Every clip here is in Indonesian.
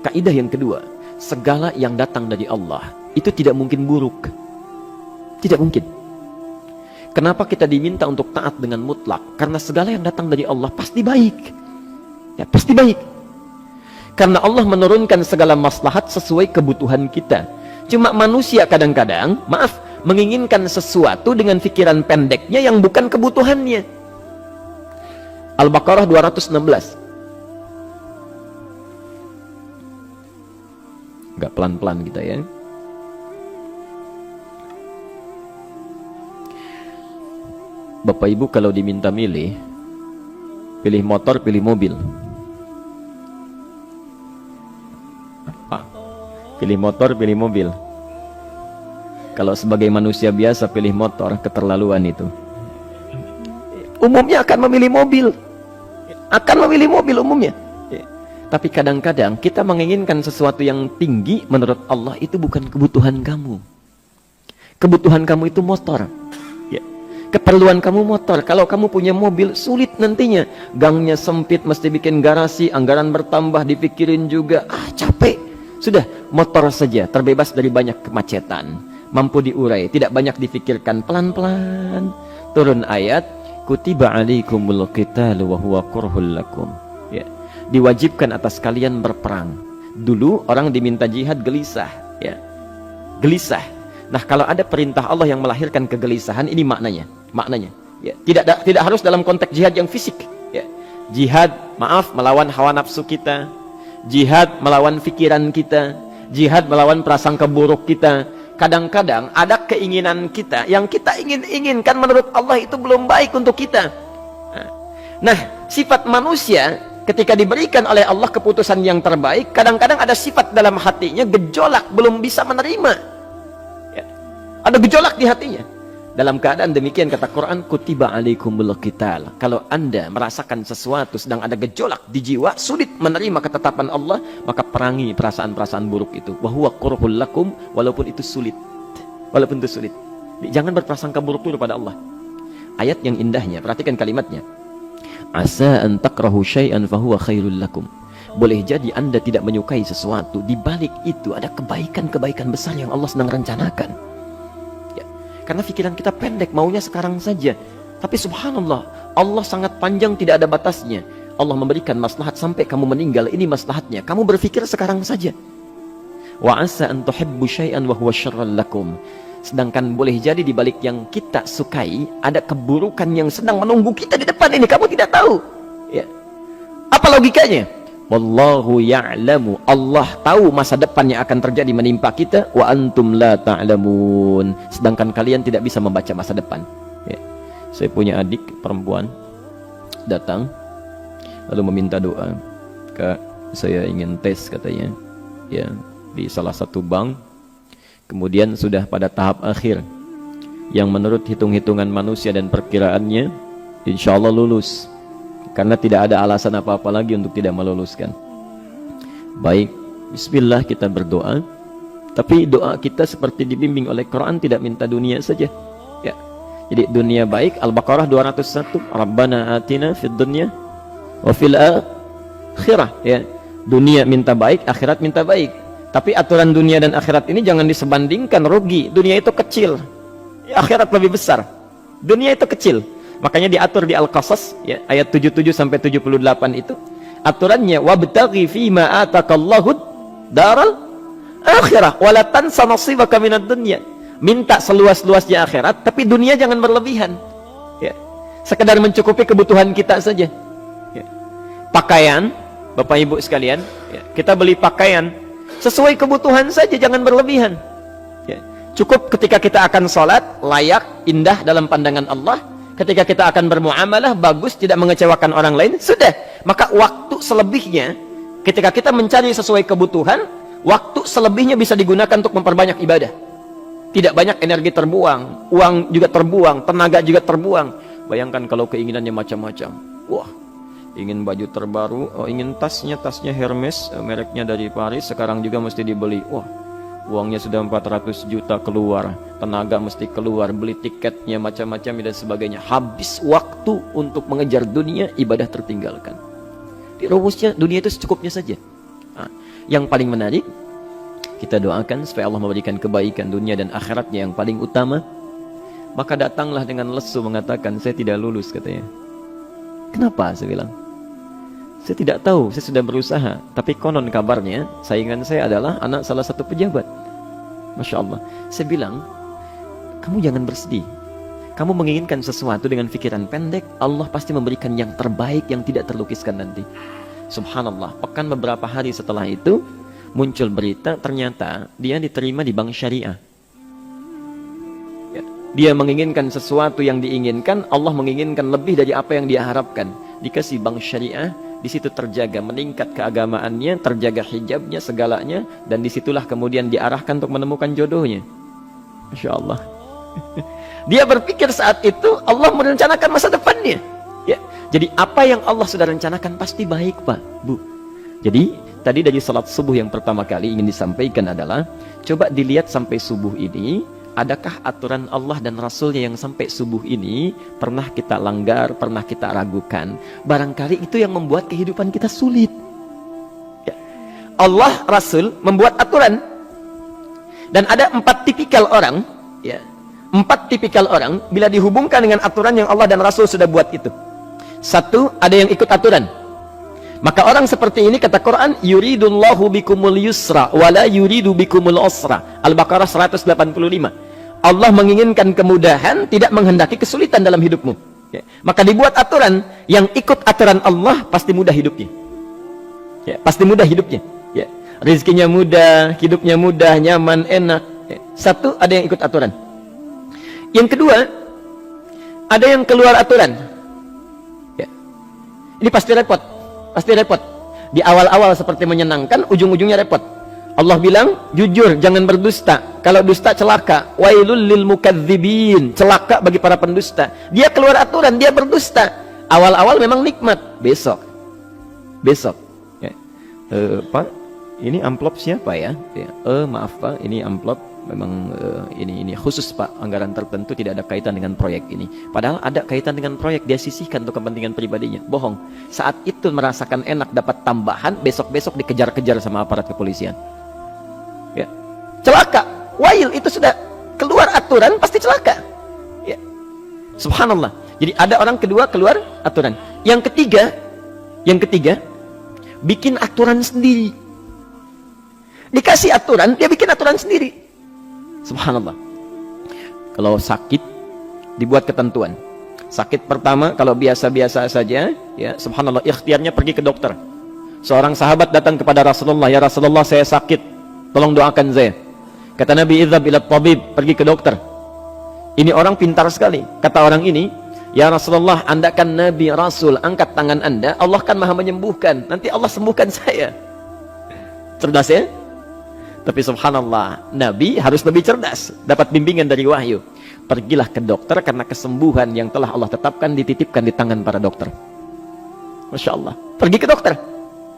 kaidah yang kedua, segala yang datang dari Allah itu tidak mungkin buruk. Tidak mungkin. Kenapa kita diminta untuk taat dengan mutlak? Karena segala yang datang dari Allah pasti baik. Ya, pasti baik. Karena Allah menurunkan segala maslahat sesuai kebutuhan kita. Cuma manusia kadang-kadang, menginginkan sesuatu dengan pikiran pendeknya yang bukan kebutuhannya. Al-Baqarah 216. Agak pelan-pelan kita ya. Bapak Ibu kalau diminta milih, pilih motor, pilih mobil. Apa? Pilih motor, pilih mobil. Kalau sebagai manusia biasa pilih motor, keterlaluan itu. Umumnya akan memilih mobil. Akan memilih mobil umumnya. Tapi kadang-kadang kita menginginkan sesuatu yang tinggi, menurut Allah itu bukan kebutuhan kamu. Kebutuhan kamu itu motor. Keperluan kamu motor. Kalau kamu punya mobil, sulit nantinya. Gangnya sempit, mesti bikin garasi, anggaran bertambah, dipikirin juga. Capek. Sudah, motor saja, terbebas dari banyak kemacetan. Mampu diurai, tidak banyak difikirkan. Pelan-pelan. Turun ayat, kutiba alaikumul qitalu wa huwa kurhul lakum. Ya. Diwajibkan atas kalian berperang. Dulu orang diminta jihad gelisah. Ya. Gelisah. Nah, kalau ada perintah Allah yang melahirkan kegelisahan, ini maknanya. Ya, tidak harus dalam konteks jihad yang fisik. Ya. Jihad, melawan hawa nafsu kita. Jihad melawan pikiran kita. Jihad melawan prasangka buruk kita. Kadang-kadang ada keinginan kita yang kita inginkan menurut Allah itu belum baik untuk kita. Nah, sifat manusia ketika diberikan oleh Allah keputusan yang terbaik, kadang-kadang ada sifat dalam hatinya gejolak, belum bisa menerima. Ya. Ada gejolak di hatinya. Dalam keadaan demikian kata Quran, kutiba alaikumul qital. Kalau Anda merasakan sesuatu sedang ada gejolak di jiwa, sulit menerima ketetapan Allah, maka perangi perasaan-perasaan buruk itu. Wa huwa kurhul lakum, walaupun itu sulit. Walaupun itu sulit. Jangan berprasangka buruk dulu pada Allah. Ayat yang indahnya, perhatikan kalimatnya. Asa an takrahu syai'an fahuwa khairul lakum. Boleh jadi Anda tidak menyukai sesuatu, di balik itu ada kebaikan-kebaikan besar yang Allah sedang rencanakan. Karena pikiran kita pendek, maunya sekarang saja. Tapi subhanallah, Allah sangat panjang, tidak ada batasnya. Allah memberikan maslahat sampai kamu meninggal, ini maslahatnya. Kamu berpikir sekarang saja. Wa asa an tuhibbu syai'an wa huwa syarrul lakum. Sedangkan boleh jadi di balik yang kita sukai ada keburukan yang sedang menunggu kita di depan ini, kamu tidak tahu. Ya. Apa logikanya? Wallahu ya'lamu. Allah tahu masa depan yang akan terjadi menimpa kita. Wa antum la ta'lamun. Sedangkan kalian tidak bisa membaca masa depan. Ya. Saya punya adik perempuan datang lalu meminta doa. Kak, saya ingin tes katanya. Ya, di salah satu bank. Kemudian sudah pada tahap akhir yang menurut hitung-hitungan manusia dan perkiraannya insya Allah lulus, karena tidak ada alasan apa-apa lagi untuk tidak meluluskan. Baik, bismillah kita berdoa. Tapi doa kita seperti dibimbing oleh Quran, tidak minta dunia saja. Ya. Jadi dunia baik, Al-Baqarah 201, Rabbana atina fid dunya wa fil akhirah. Ya. Dunia minta baik, akhirat minta baik. Tapi aturan dunia dan akhirat ini jangan disebandingkan, rugi. Dunia itu kecil, akhirat lebih besar. Dunia itu kecil. Makanya diatur di Al-Qasas ya, ayat 77 sampai 78 itu aturannya, wabtaghi fima atakallahu daral akhirah wala tansa nasibaka minad dunya. Minta seluas-luasnya akhirat, tapi dunia jangan berlebihan. Ya. Sekedar mencukupi kebutuhan kita saja. Ya. Pakaian, Bapak Ibu sekalian, ya, kita beli pakaian sesuai kebutuhan saja, jangan berlebihan. Ya. Cukup ketika kita akan sholat, layak, indah dalam pandangan Allah. Ketika kita akan bermuamalah, bagus, tidak mengecewakan orang lain, sudah. Maka waktu selebihnya, ketika kita mencari sesuai kebutuhan, waktu selebihnya bisa digunakan untuk memperbanyak ibadah. Tidak banyak energi terbuang, uang juga terbuang, tenaga juga terbuang. Bayangkan kalau keinginannya macam-macam. Wah, ingin baju terbaru, ingin tasnya Hermes, mereknya dari Paris, sekarang juga mesti dibeli. Wah, uangnya sudah 400 juta keluar, tenaga mesti keluar, beli tiketnya macam-macam dan sebagainya. Habis waktu untuk mengejar dunia, ibadah tertinggalkan. Di rumusnya dunia itu secukupnya saja. Nah, yang paling menarik, kita doakan supaya Allah memberikan kebaikan dunia dan akhiratnya yang paling utama. Maka datanglah dengan lesu mengatakan, saya tidak lulus katanya. Kenapa? Saya bilang, saya tidak tahu, saya sudah berusaha. Tapi konon kabarnya, saingan saya adalah anak salah satu pejabat. Masya Allah. Saya bilang, kamu jangan bersedih. Kamu menginginkan sesuatu dengan pikiran pendek, Allah pasti memberikan yang terbaik yang tidak terlukiskan nanti. Subhanallah. Pekan beberapa hari setelah itu, muncul berita, ternyata dia diterima di bank syariah. Dia menginginkan sesuatu yang diinginkan, Allah menginginkan lebih dari apa yang dia harapkan. Dikasih bank syariah, di situ terjaga, meningkat keagamaannya, terjaga hijabnya, segalanya, dan disitulah kemudian diarahkan untuk menemukan jodohnya. Masya Allah. Dia berpikir saat itu Allah merencanakan masa depannya. Ya. Jadi apa yang Allah sudah rencanakan pasti baik, Pak, Bu. Jadi tadi dari salat subuh yang pertama kali ingin disampaikan adalah, coba dilihat sampai subuh ini, adakah aturan Allah dan Rasulnya yang sampai subuh ini pernah kita langgar, pernah kita ragukan? Barangkali itu yang membuat kehidupan kita sulit. Ya. Allah, Rasul membuat aturan. Dan ada 4 tipikal orang, ya, 4 tipikal orang bila dihubungkan dengan aturan yang Allah dan Rasul sudah buat itu. 1, ada yang ikut aturan. Maka orang seperti ini kata Quran, yuridullahu bikumul yusra wala yuridu bikumul usra. Al-Baqarah 185. Allah menginginkan kemudahan, tidak menghendaki kesulitan dalam hidupmu. Ya. Maka dibuat aturan, yang ikut aturan Allah pasti mudah hidupnya. Ya, pasti mudah hidupnya. Ya. Rizkinya mudah, hidupnya mudah, nyaman, enak. Ya. 1, ada yang ikut aturan. Yang kedua, ada yang keluar aturan. Ya. Ini pasti repot. Pasti repot. Di awal-awal seperti menyenangkan, ujung-ujungnya repot. Allah bilang, jujur, jangan berdusta. Kalau dusta celaka. Wailul lil mukadzibin. Celaka bagi para pendusta. Dia keluar aturan, dia berdusta. Awal-awal memang nikmat. Besok. Ya. Pak, ini amplop siapa ya? Ya. Maaf Pak, ini amplop. Memang ini khusus Pak, anggaran tertentu, tidak ada kaitan dengan proyek ini. Padahal ada kaitan dengan proyek, dia sisihkan untuk kepentingan pribadinya. Bohong. Saat itu merasakan enak dapat tambahan, besok-besok dikejar-kejar sama aparat kepolisian. Ya. Celaka. Wail, itu sudah keluar aturan pasti celaka. Ya. Subhanallah. Jadi ada orang kedua keluar aturan. Yang ketiga bikin aturan sendiri. Dikasih aturan, dia bikin aturan sendiri. Subhanallah. Kalau sakit, dibuat ketentuan. Sakit pertama, kalau biasa-biasa saja, ya subhanallah, ikhtiarnya pergi ke dokter. Seorang sahabat datang kepada Rasulullah, ya Rasulullah, saya sakit, tolong doakan saya. Kata Nabi, idhab ila tabib, pergi ke dokter. Ini orang pintar sekali. Kata orang ini, ya Rasulullah, Anda kan Nabi Rasul, angkat tangan Anda, Allah kan maha menyembuhkan, nanti Allah sembuhkan saya. Cerdas ya? Tapi subhanallah, Nabi harus lebih cerdas, dapat bimbingan dari wahyu. Pergilah ke dokter karena kesembuhan yang telah Allah tetapkan dititipkan di tangan para dokter. Masya Allah, pergi ke dokter.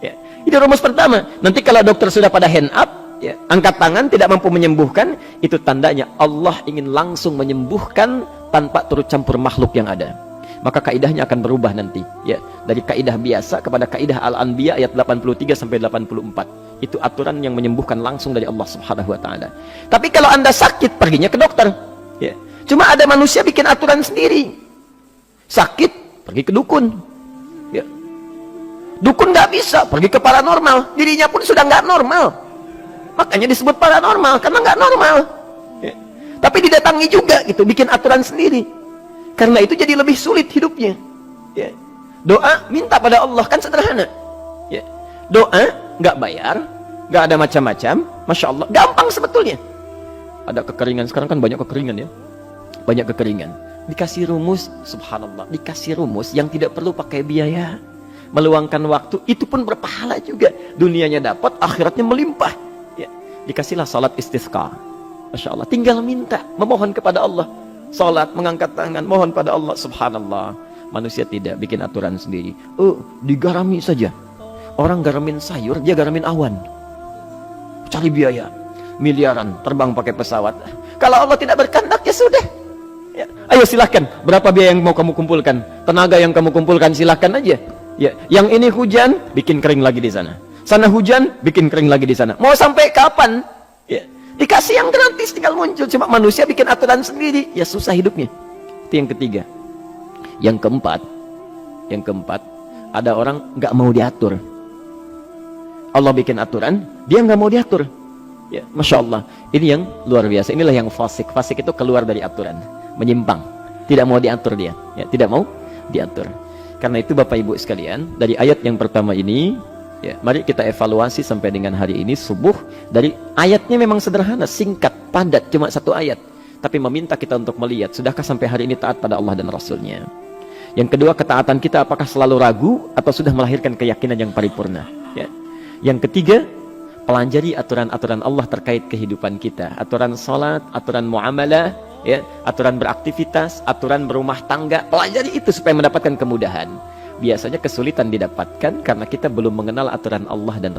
Ya. Itu rumus pertama. Nanti kalau dokter sudah pada hand up, ya, angkat tangan, tidak mampu menyembuhkan, itu tandanya Allah ingin langsung menyembuhkan tanpa turut campur makhluk yang ada. Maka kaidahnya akan berubah nanti, ya, dari kaidah biasa kepada kaidah Al-Anbiya ayat 83 sampai 84. Itu aturan yang menyembuhkan langsung dari Allah Subhanahu wa taala. Tapi kalau Anda sakit, perginya ke dokter. Ya. Cuma ada manusia bikin aturan sendiri. Sakit, pergi ke dukun. Ya. Dukun nggak bisa, pergi ke paranormal. Dirinya pun sudah nggak normal. Makanya disebut paranormal karena nggak normal. Ya. Tapi didatangi juga gitu, bikin aturan sendiri. Karena itu jadi lebih sulit hidupnya. Ya. Doa minta pada Allah kan sederhana. Ya. Doa nggak bayar, nggak ada macam-macam, masya Allah, gampang sebetulnya. Ada kekeringan sekarang kan, banyak kekeringan ya, banyak kekeringan. Dikasih rumus, subhanallah, dikasih rumus yang tidak perlu pakai biaya, meluangkan waktu, itu pun berpahala juga. Dunianya dapat, akhiratnya melimpah. Ya. Dikasihlah salat istisqa, masya Allah, tinggal minta, memohon kepada Allah. Salat, mengangkat tangan, mohon pada Allah, subhanallah. Manusia tidak bikin aturan sendiri. Digarami saja. Orang garamin sayur, dia garamin awan. Cari biaya miliaran, terbang pakai pesawat. Kalau Allah tidak berkehendak, ya sudah. Ya. Ayo silahkan, berapa biaya yang mau kamu kumpulkan, tenaga yang kamu kumpulkan, silahkan aja. Ya. Yang ini hujan, bikin kering lagi di sana. Sana hujan, bikin kering lagi di sana. Mau sampai kapan? Ya. Dikasih yang gratis, tinggal muncul. Cuma manusia bikin aturan sendiri, ya susah hidupnya. Itu yang ketiga. Yang keempat, ada orang nggak mau diatur. Allah bikin aturan, dia nggak mau diatur. Ya, Masya Allah. Ini yang luar biasa. Inilah yang fasik. Fasik itu keluar dari aturan, menyimpang. Tidak mau diatur dia. Ya, tidak mau diatur. Karena itu Bapak Ibu sekalian, dari ayat yang pertama ini, ya, mari kita evaluasi sampai dengan hari ini subuh. Dari ayatnya memang sederhana, singkat, padat, cuma satu ayat. Tapi meminta kita untuk melihat, sudahkah sampai hari ini taat pada Allah dan Rasulnya? Yang kedua, ketaatan kita apakah selalu ragu atau sudah melahirkan keyakinan yang paripurna? Ya. Yang ketiga, pelajari aturan-aturan Allah terkait kehidupan kita. Aturan salat, aturan muamalah, ya, aturan beraktivitas, aturan berumah tangga. Pelajari itu supaya mendapatkan kemudahan. Biasanya kesulitan didapatkan karena kita belum mengenal aturan Allah dan